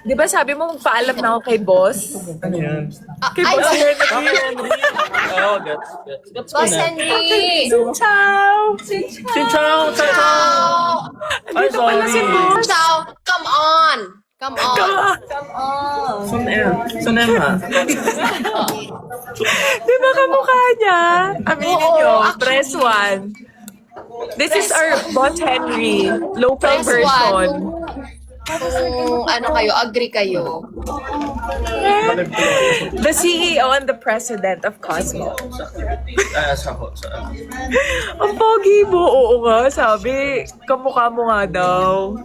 Di ba sabi mo magpaalam na ako kay boss? Ano yan? Kay boss Henry. Oo, gets ko Boss na. Henry! Ciao! Sin Chow! Ciao! Ay, Dito pala si sorry. boss. Ciao! Come on! Come on! Sun Emma. Di ba kamukha niya? Aminin Oo, nyo. actually. Press 1. This is our boss Henry. Local Press version. Kung ano kayo, agree kayo. The CEO and the president of Cosmo. Sa Ang pogi mo. Oo nga, sabi. Kamukha mo nga daw.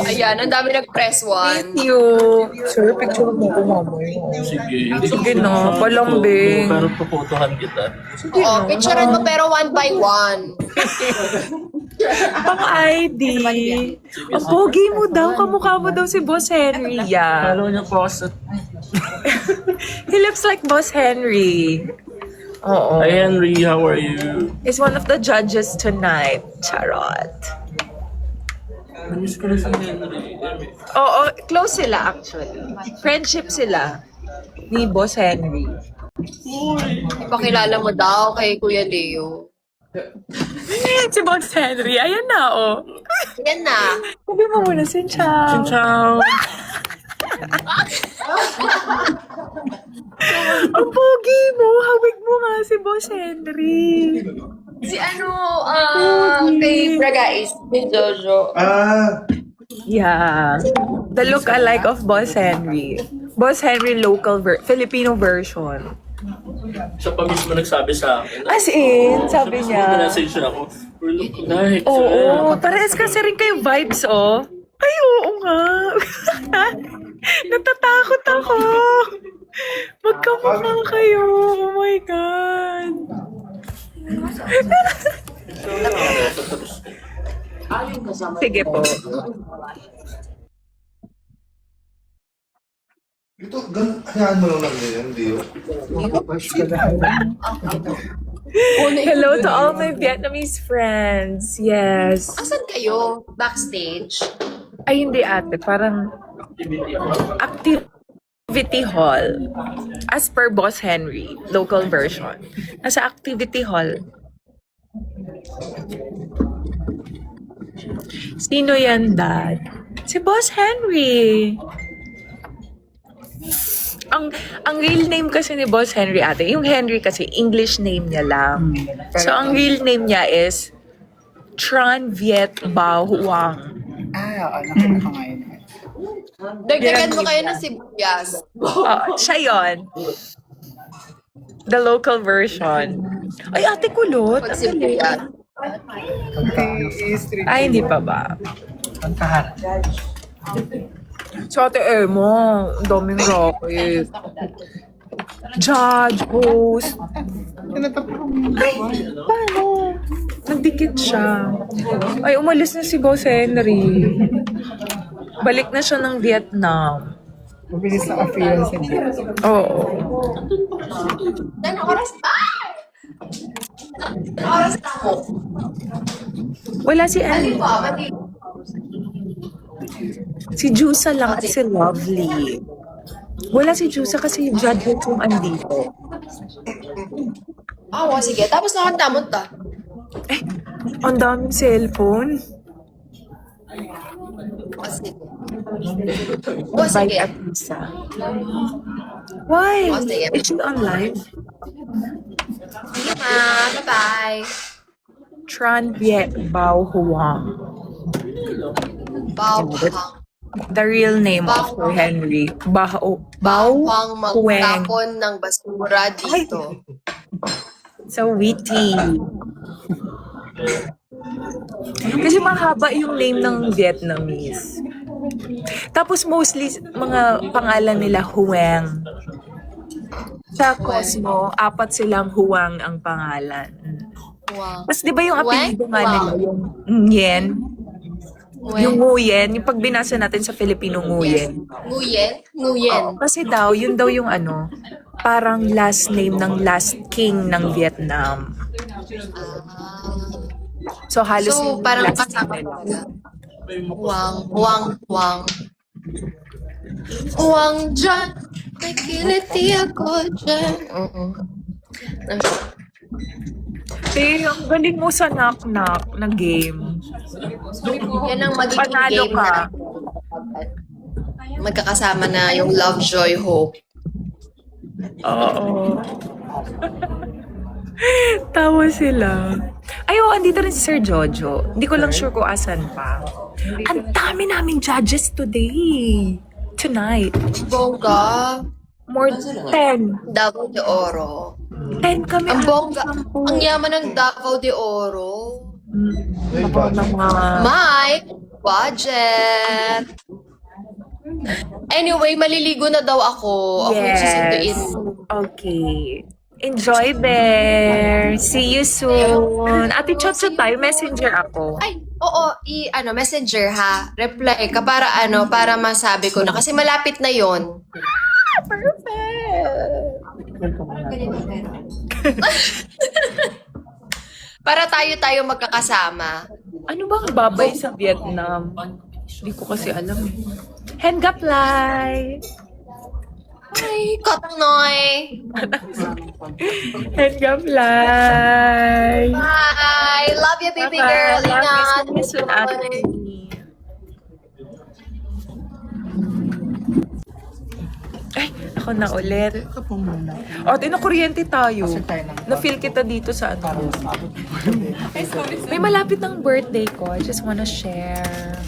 Ayan, ang dami nag-press Thank 1. you. Sir, picture mo ko mamay. Sige. Sige na, palambing. Pero puputuhan kita. Oo, picturean mo pero one by one. Pang ID. Ang pogi mo daw. Kamukha mo daw si Boss Henry. Yeah. Follow niyo po ako sa... He looks like Boss Henry. Oo. Hi Henry, how are you? He's one of the judges tonight. Charot. Namiss ko na si Henry. Oo, close sila actually. Friendship sila ni Boss Henry. Ipakilala mo daw kay Kuya Leo. Si Boss Henry, ayan na oh. Yan na. Sabi mo muna, Sin Chow. Sin Chow! Ang pogi mo, hawig mo nga si Boss Henry. Si ano, kay Bragais, ni Jojo. Yeah. The look-alike of Boss Henry. Boss Henry local Filipino version. Siya pa mismo nagsabi sa akin. As in, sabi niya. Message ako. We're looking like. Oo, parehas kasi rin kayo vibes, oh. Ay, oo nga. Natatakot ako. Magkamukha kayo. Oh my God. Sige po. Ito, hayaan mo lang yan, Dio. Hello to all my Vietnamese friends. Yes. Asan kayo? Backstage? Ay, hindi ate. Parang activity hall. As per Boss Henry, local version. Nasa activity hall. Sino yan, Dad? Si Boss Henry. Ang real name kasi ni Boss Henry ate, yung Henry kasi English name niya lang. So ang real name niya is Tran Viet Bao Huang. Nakita ko ngayon. Dagdagan mo kayo ng sibuyas. Siya yon. The local version. Ay, ate kulot. Pag sibuyas. Ay, hindi pa ba? Pagkaharap. So, ate Emo, ang daming rocket. Judge, host. Ay, paano? Nagdikit siya. Ay, umalis na si Boss Henry. Balik na siya ng Vietnam. Mabilis na appearance niya. Oo. Anong oras? Anong oras na mo? Wala si Ano Annie. ba? Mati. Si Jusa lang at si Lovely. Wala si Jusa kasi judge yung andito. Sige. Tapos nakandamot ta. Ang daming cellphone. Sige. Invite Sige. at isa. Why? Sige. Is she on live? Sige ma. Bye-bye. Tran Viet Bao Huang. Bao The real name of Sir Henry. Bao Bawang Huang. magtapon ng basura dito. So witty. Kasi mahaba yung name ng Vietnamese. Tapos mostly mga pangalan nila Huang. Sa Cosmo, 4 silang Huang ang pangalan. Wow. Tapos di ba yung apelido nga Huang? nila, yung Nguyen? Yung Nguyen, yung pag binasa natin sa Filipino Nguyen. Nguyen? Nguyen. Oo, kasi daw, yun daw yung ano, parang last name ng last king ng Vietnam. So halos So, yung parang last kasama name nila. talaga. Wang. Huwag dyan, may kiliti ako dyan. Oo. Ang galing mo sa knock-knock na game. Yan ang magiging Panalo game ka. na magkakasama na yung love, joy, hope. Oo. Tawa sila. Ay, oo, andito rin si Sir Jojo. Hindi ko lang sure kung asan pa. Ang dami naming judges today. Tonight. Bongga. More 10. Davao de Oro. 10 kami. Ang bongga. Ang yaman ng Davao de Oro. May Ako budget. naman. Mike, budget. Anyway, maliligo na daw ako. Ako susunduin. Okay. Enjoy, Bear. See you soon. Ate Chocho tayo, messenger ako. Ay, oo, messenger ha. Reply ka para para masabi ko na kasi malapit na 'yon. Para tayo magkakasama. Ano bang babay sa Vietnam? Hindi ko kasi alam eh. Hengaplay! Ay, Kotnoy. Hengaplay! Bye. Love you, baby girl. Ingat. Miss you, ate. Ay, ako na ulit. Ito po muna. O, kuryente tayo. Kasi tayo ng- Na-feel kita dito sa ano. Abot po din. May malapit ng birthday ko. I just wanna share.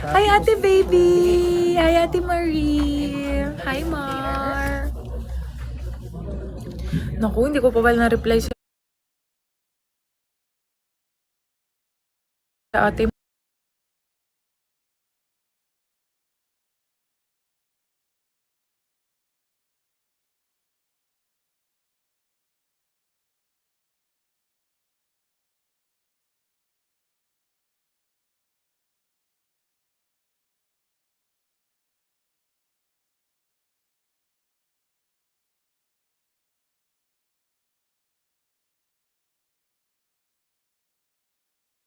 Hi, Ate Baby! Hi, Ate Marie! Hi, Mar! Naku, hindi ko pa pala na-reply sa ate.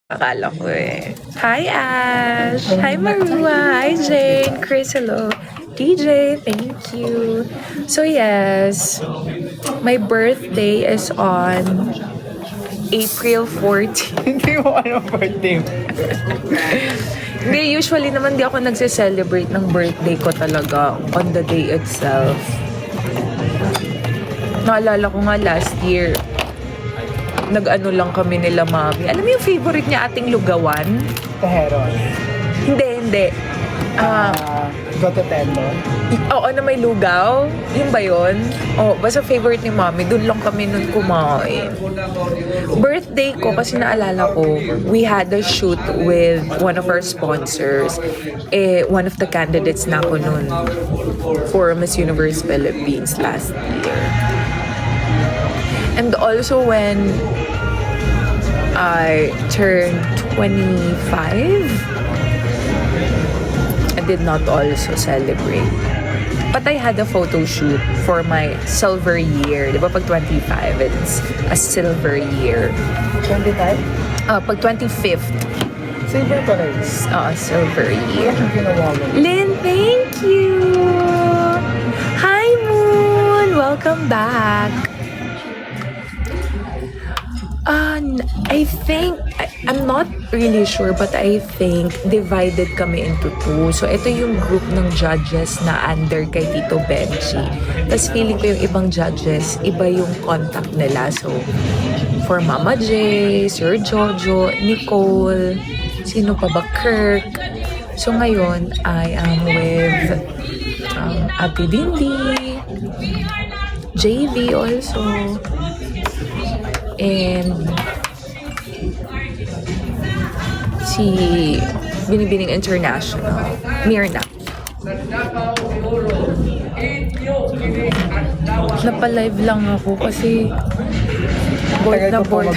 Akala ko eh. Hi, Ash! Hi, Marua! Hi, Jane! Chris, hello! DJ, thank you! So, yes, my birthday is on April 14. Hindi mo alam birthday mo. Hindi, usually naman di ako nagse-celebrate ng birthday ko talaga on the day itself. Naalala ko nga last year, nag-ano lang kami nila mami. Alam mo yung favorite niya ating lugawan? Teheron. Hindi. Goto Tendo. Oo, na may lugaw. Yun ba yun? Oh, basta favorite ni mami. Doon lang kami nun kumain. Birthday ko, kasi naalala ko, we had a shoot with one of our sponsors. One of the candidates na ako nun for Miss Universe Philippines last year. And also when I turned 25, I did not also celebrate. But I had a photo shoot for my silver year. Di ba pag 25, it's a silver year. 25? Pag 25th, Silver pa rin. silver year. Ano ginawa mo? Lynn, thank you! Hi, Moon! Welcome back! I think, I'm not really sure, but I think divided kami into two. So, ito yung group ng judges na under kay Tito Benji. Tapos feeling ko yung ibang judges, iba yung contact nila. So, for Mama J, Sir Jojo, Nicole, sino pa ba? Kirk. So, ngayon, I am with Ate Dindi, JV also, and si Binibining International, Mirna. Napalive lang ako kasi bored na bored.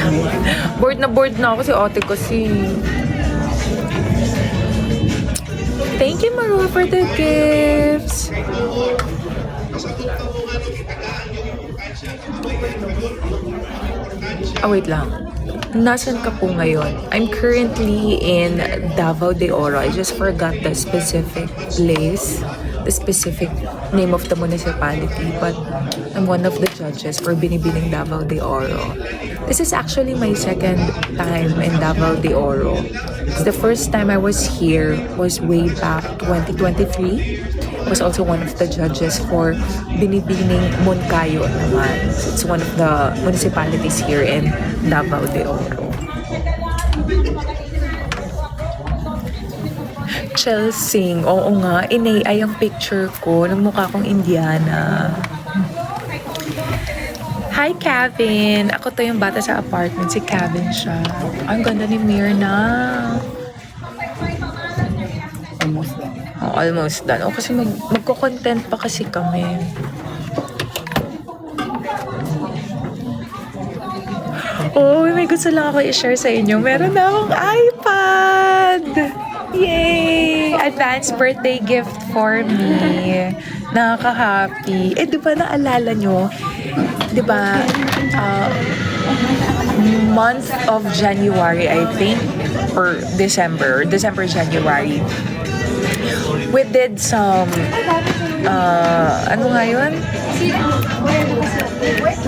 Bored na ako si ate kasi. Thank you, Marua, for the gifts. Wait lang. Nasaan ka po ngayon? I'm currently in Davao de Oro. I just forgot the specific place, the specific name of the municipality, but I'm one of the judges for Binibining Davao de Oro. This is actually my second time in Davao de Oro. The first time I was here was way back 2023. I was also one of the judges for Binibining Moncayo naman. It's one of the municipalities here in Davao de Oro. Chelsea, oo nga, inay ang picture ko ng mukha kong Indiana. Hi, Kevin! Ako to yung bata sa apartment. Si Kevin siya. Ang ganda ni Mirna. Almost done. Oh, almost done. O kasi magko-content pa kasi kami. Oh, may gusto lang ako i-share sa inyo. Meron na akong iPad! Yay! Advance birthday gift for me. Nakaka-happy. Eh, di ba naalala nyo? Di ba, month of January, I think, or December, January, we did some, ano nga yun?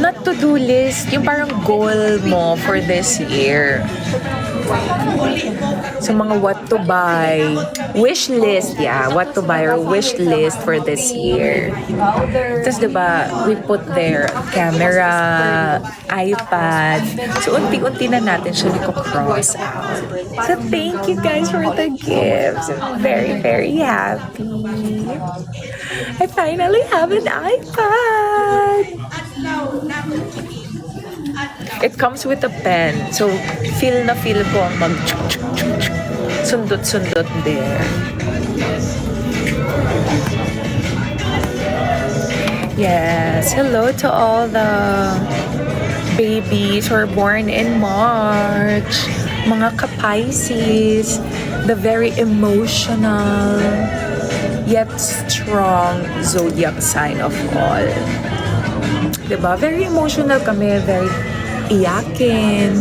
Not to-do list, yung parang goal mo for this year. So, mga what to buy, wish list, yeah, what to buy or wish list for this year. Tapos, diba, we put there camera, iPad. So, unti-unti na natin siya cross out. So, thank you guys for the gifts. I'm very, very happy. I finally have an iPad. It comes with a pen. So, feel ko ang sundot-sundot there. Yes. Hello to all the babies who are born in March. Mga ka-Pisces. The very emotional yet strong zodiac sign of all. Diba? Very emotional kami. Very iyakin.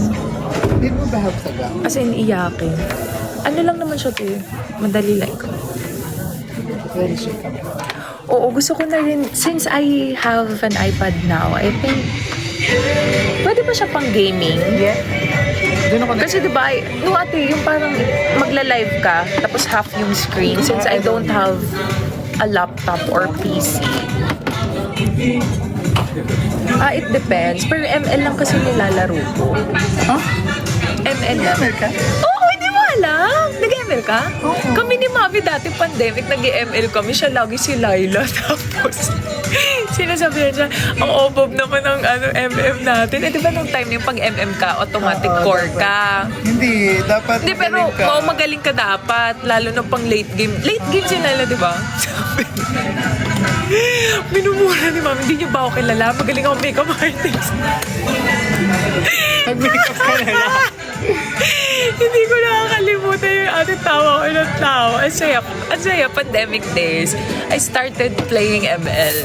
Hindi mo ba help sa gam? As in, iyakin. Ano lang naman siya to eh. Madali lang ko. Very sure ka ba? Oo, gusto ko na rin. Since I have an iPad now, I think, pwede ba siya pang gaming? Yeah. Doon ako na. Kasi diba, no ate, yung parang magla-live ka, tapos half yung screen. Since I don't have a laptop or PC. It depends. Pero ML lang kasi nilalaro ko. Huh? ML lang. ML ka? Oo, hindi mo alam. Nag-ML ka? Oo. Kami ni Mavi dati pandemic, nag-ML kami. Siya lagi si Laila. Tapos, sinasabihan siya, ang obob naman ng MM natin. Eh, di ba nung time yung pag-MM ka, automatic Oo, core dapat. ka? Hindi, dapat Hindi, pero magaling ka dapat. Lalo na pang late game. Late game si Laila, di ba? Sabi minumura ni Mami, hindi niyo ba ako kilala? Magaling ako makeup artist. Mag-makeup ka na lang. Hindi ko nakakalimutan yung ating tawa ko ng tawa. Ang saya, pandemic days. I started playing ML.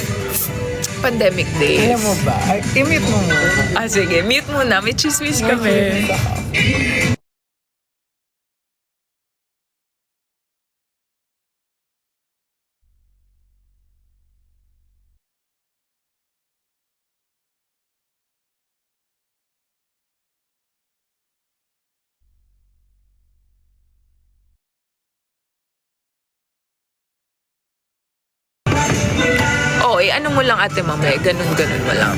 Pandemic days. Alam mo ba? Ay, i-mute mo muna. Sige, mute muna. May chismis kami. Oo, ano mo lang ate mamaya, ganun-ganun mo lang.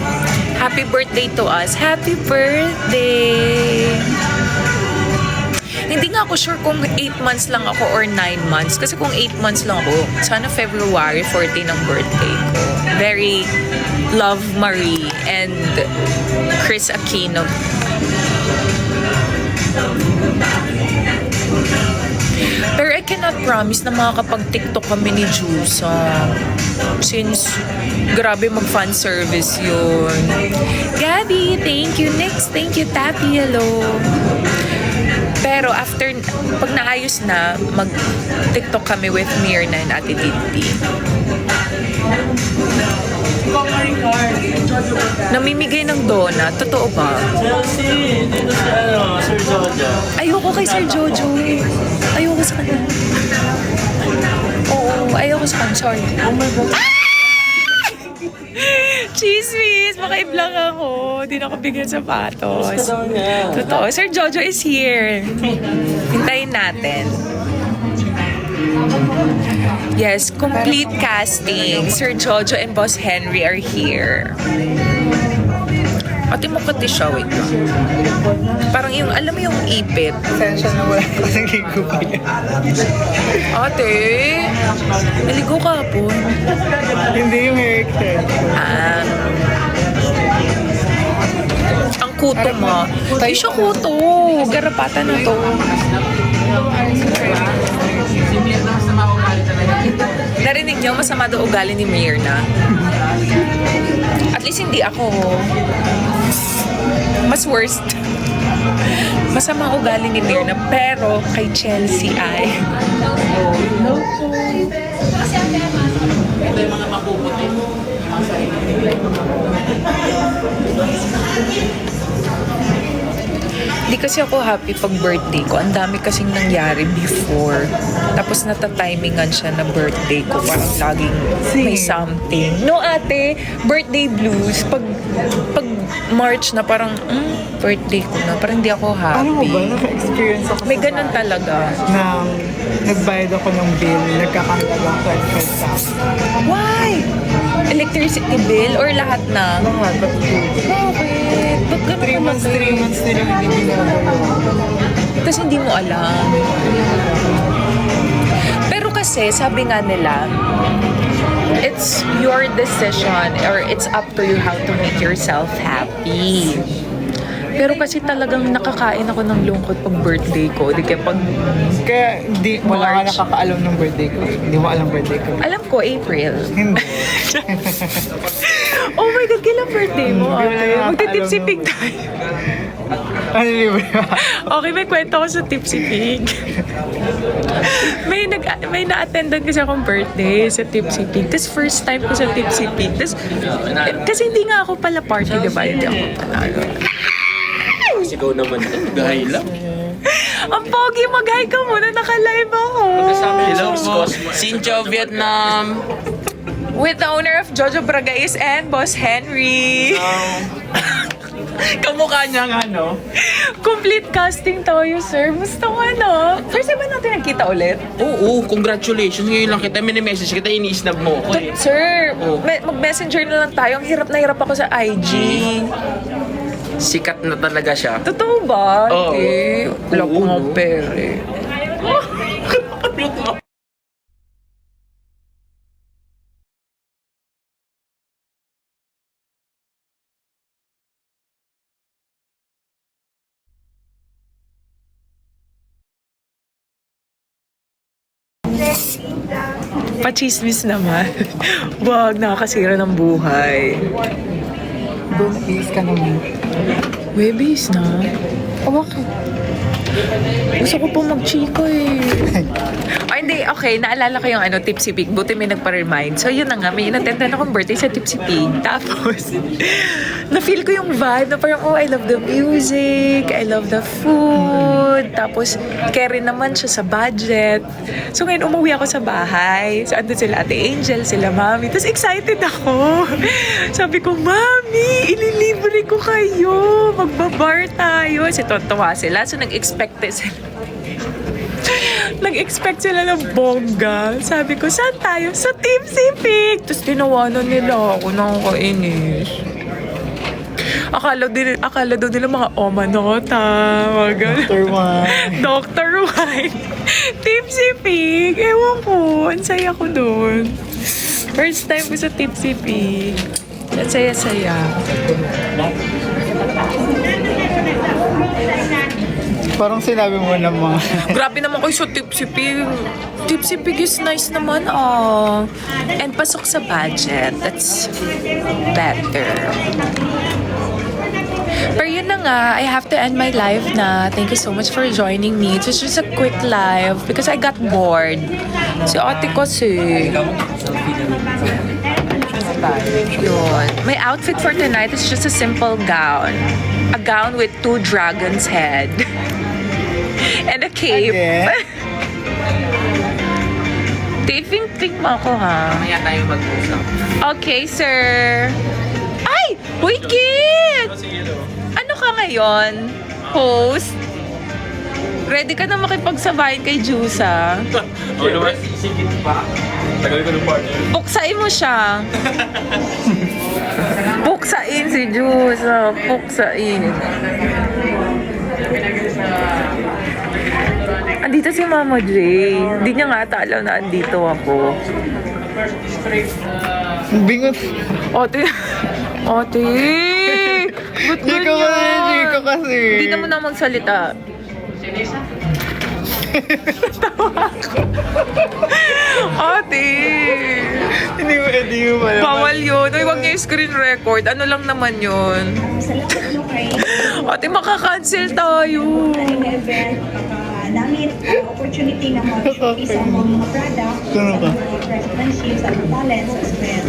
Happy birthday to us. Happy birthday! Hindi nga ako sure kung 8 months lang ako or 9 months. Kasi kung 8 months lang ako, sana February 14 ang birthday ko. Very Love Marie and Chris Aquino. Pero I cannot promise na makakapag-TikTok kami ni Jusa. Since, grabe mag-fan service yun. Gabby, thank you. Next, thank you. Tappy, hello. Pero after, pag naayos na, mag-TikTok kami with Mirna and Ate Tinti. Namimigay ng donut. Totoo ba? Chelsea, dito si Sir Jojo. Ayoko kay Sir Jojo. Ayoko sa kanya. Oo, ayoko sa kanya. Sorry. Oh my God. Chismis! Baka i-vlog ako. Hindi na ako bigyan sapatos. Gusto daw niya. Totoo. Sir Jojo is here. Hintayin natin. Yes, complete casting. Sir Jojo and Boss Henry are here. Ate mo pati siya, wait lang. Parang yung, alam mo yung ipit. Pasensya na wala kasing ligo pa yan. Ate, naligo ka po. Hindi yung hair extension. Ang kuto mo. Ay, siya kuto. Garapata na to. Narinig niyo, masama daw ugali ni Mirna. At least hindi ako. Mas worst. Masama ugali ni Mirna, pero kay Chelsea ay... Di kasi ako happy pag birthday ko. Ang dami kasing nangyari before. Tapos natatimingan siya na birthday ko. Parang laging may something. No ate, birthday blues. Pag March na parang, birthday ko na. Parang hindi ako Ano happy. ba? Naka-experience ako May sa ganun talaga. na nagbayad ako ng bill, nagkakahalagang 25,000. Why? Electricity bill or lahat na? Lahat, ba't ito? Bakit? Ba't ganun 3 months, naman? 3 months nila hindi binabayaran. Tapos hindi mo alam. Pero kasi, sabi nga nila, it's your decision or it's up to you how to make yourself happy. Pero kasi talagang nakakain ako ng lungkot pag birthday ko. Di kaya pag, Kaya hindi, wala ka March. nakakaalam ng birthday ko. Hindi mo alam birthday ko. alam ko, April. Hindi. Oh my God, kailan birthday mo? Hindi, wala Ate? nakakaalam Magti-tipsy ng- pig tayo. Ano yun ba? Okay, may kwento ko sa Tipsy Pig. may na-attendan kasi akong birthday sa Tipsy Pig. Tapos first time ko sa Tipsy Pig. Tapos, kasi hindi nga ako pala party, diba? Hindi ako panalo. Sigaw naman. Gahay lang. Ang pogi, mag-hi ka muna. Naka-live ako. Hello po. Sincho, Vietnam. With the owner of Jojo Bragais and Boss Henry. Kamukha niya nga, no? Complete casting tayo, sir. Gusto ko ano. First time ba natin nagkita ulit? Oo, congratulations. Ngayon lang kita, mini-message kita, ini-snap mo ko eh. Sir, Oh. mag-messenger na lang tayo. Ang hirap na hirap ako sa IG. Sikat na talaga siya. Totoo ba? Oo. Hindi. Wala Oo, ko nga no? pere. Pachismis naman. Wag, nakakasira ng buhay. Doon, please ka naman. Webis na? O bakit? Gusto ko po mag-chiko eh. Ay, hindi. Okay, naalala ko yung Tipsy Pig. Buti may nagpa-remind. So, yun na nga. May inattendan akong birthday sa Tipsy Pig. Tapos, na-feel ko yung vibe na parang, oh, I love the music. I love the food. Tapos, carry naman siya sa budget. So, ngayon umuwi ako sa bahay. So, andun sila Ate Angel, sila Mami. Tapos, excited ako. Sabi ko, Mami, ililibre ko kayo. Magbabar tayo. Si tontuwa sila. So, nag-expect sila ng bongga. Sabi ko, saan tayo? Sa Tipsy Pig. Tapos tinawanan nila ako. Nakakainis. Akala daw nila mga omanota. Mga ganun. Dr. Juan. Dr. White. Tipsy Pig. Ewan ko. Ang saya ko doon. First time ko sa Tipsy Pig. Ang saya-saya. Parang sinabi mo na mga... Grabe naman kayo sa Tipsy Pig. Tipsy Pig is nice naman, ah. And pasok sa budget. That's better. Pero yun na nga, I have to end my live na. Thank you so much for joining me. It was just a quick live because I got bored. Si ate kasi. tayo. Yun. My outfit for tonight is just a simple gown. A gown with 2 dragons' head. And a cape. Again? Think mo ako, ha? Mamaya tayo mag-usap. Okay, sir. Ay! Wait, Kit! Ano ka ngayon? Host? Ready ka na makipagsabayan kay Jusa? Oo naman. Sigit pa. Tagal ko ng partner. Puksain mo siya. Puksain si Jusa. Puksain. Andito si Mama J. Hindi niya nga ata alam na andito ako. Bingot. Ote. Ote. Ba't Hindi ko ganyan? hindi ko kasi. Hindi naman na magsalita. Tawa ko. Ate. Hindi mo pala. Bawal yun. Uy, wag niyo yung screen record. Ano lang naman yun? Ate, makakancel tayo. event, namit opportunity na mag-showcase ang mga product, Ano ka? craftsmanship, sa talents as well.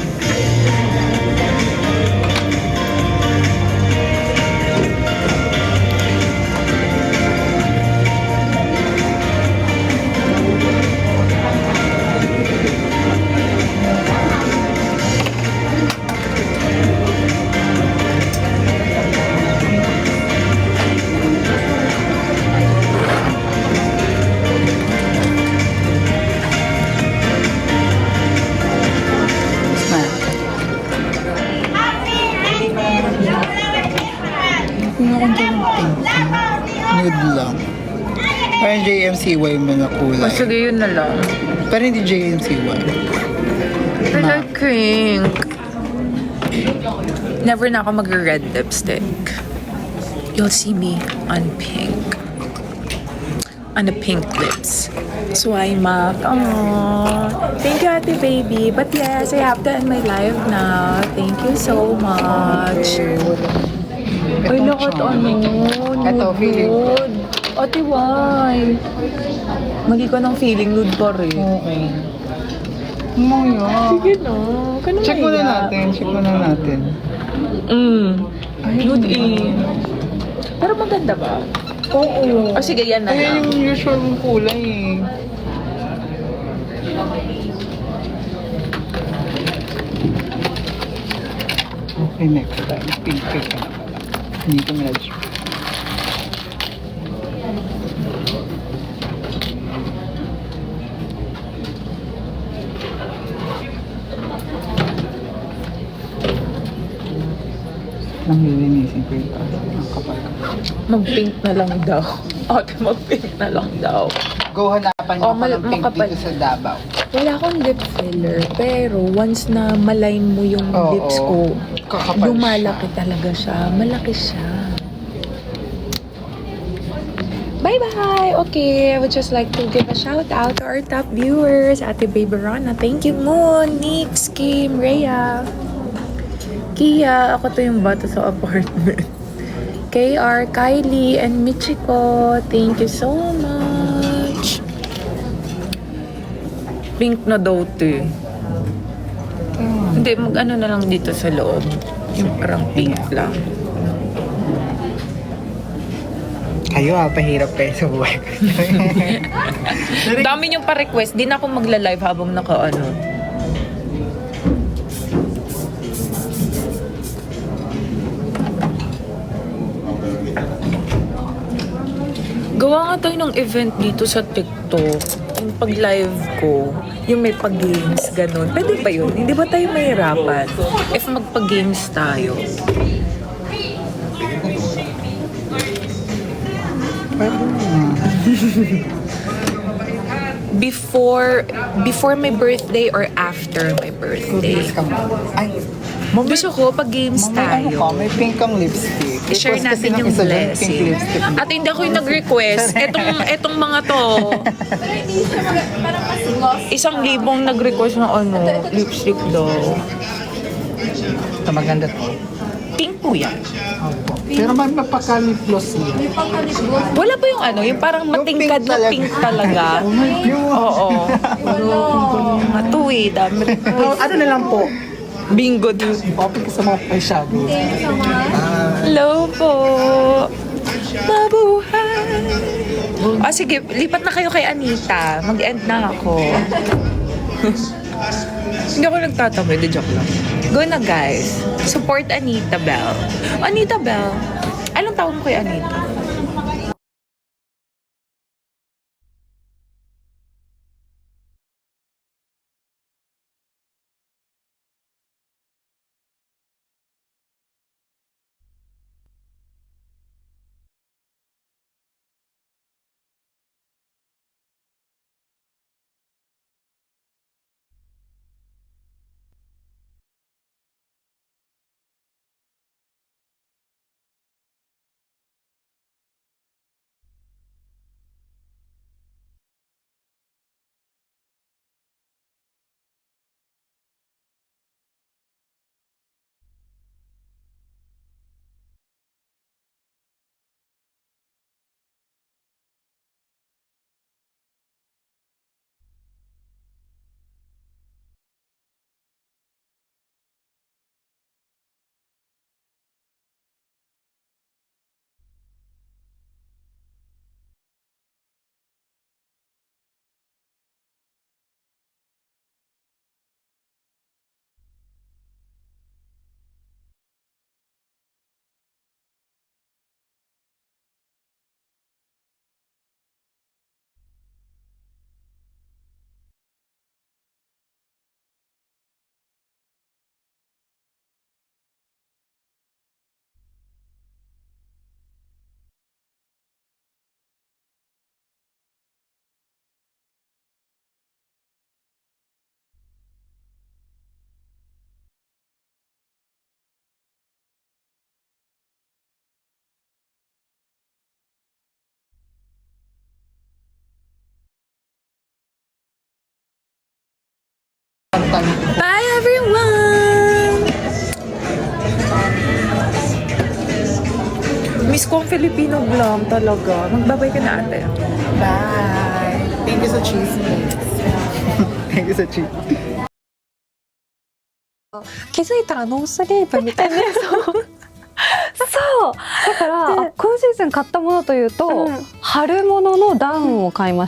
Nude lang. Parang JMCY mo na O, kulay. sige, yun na lang. Pero hindi JMCY. I like pink. Never na ako mag-red lipstick. You'll see me on pink. On the pink lips. Swaymak. Aww. Thank you, Ate Baby. But yes, I have to end my live now. Thank you so much. Ay, lahat ano? Ito, feeling ko. Nude. Ate, why? Mali ka ng feeling nude pa rin. Okay. Maya. Sige na. Kanang Check muna natin. Check muna natin. Nude eh. Pero maganda ba? Oo. O sige, yan na Ayan lang. yung usual mong kulay eh. Okay, next time. Pink ka na pala. Hindi ko na nang lilinisin ko yung taas. Ang kapal. Mag-pink na lang daw. Ate, mag-pink na lang daw. Go hanapan niyo Oh, ako ng pink makapal. dito sa Davao. Wala akong lip filler, pero once na maline mo yung Oo. lips ko, Kakapal lumalaki talaga siya. Malaki siya. Bye-bye! Okay, I would just like to give a shout out to our top viewers. Ate Baby Rana, thank you Moon, Nix, Kim, Rhea, Kia, ako to yung bata sa apartment. KR, Kylie, and Michiko, thank you so much. Pink na daw to. Hindi, mag-ano na lang dito sa loob. Yung parang pink lang. Kayo pahirap kayo sa buhay ko. Dami niyong pa-request. Di na ako magla-live habang naka-ano. Gawa nga tayo ng event dito sa TikTok. Yung pag-live ko, yung may pag-games, ganun. Pwede ba yun? Hindi ba tayo mahirapan? If magpag-games tayo. Before my birthday or after my birthday? Please come on. Ay, Gusto ko pag games may ano ka, tayo. may pink kang lipstick. I-share Request kasi natin ng yung isa dyan, pink blessing. lipstick. At hindi ako yung nag-request. Etong mga to. 1,000 nag-request ng ano, lipstick daw. Ito maganda to. Pink po yan. Opo. Pero may mapaka-lip gloss niya. Wala ba yung ano, yung parang matingkad pink na talaga. pink talaga? Yung Oo. Matuwi, dami. ano na lang po? Bingo din. Poppy ka sa mga pasyado. Hello po. Mabuhay. Sige, lipat na kayo kay Anita. Mag-end na ako. Hindi ako nagtatamoy, de joke lang. Go na guys. Support Anita Bell. Anita Bell. Anong tawag mo kay Anita? Bye everyone! Miss ko ang Filipino vlog talaga. Magbabay ka na ate. Bye! Thank you sa cheese. Thank you sa cheese. 気づいたらノースリーブみたいなそうだから今シーズン買ったものというと、春物のダウンを買いました。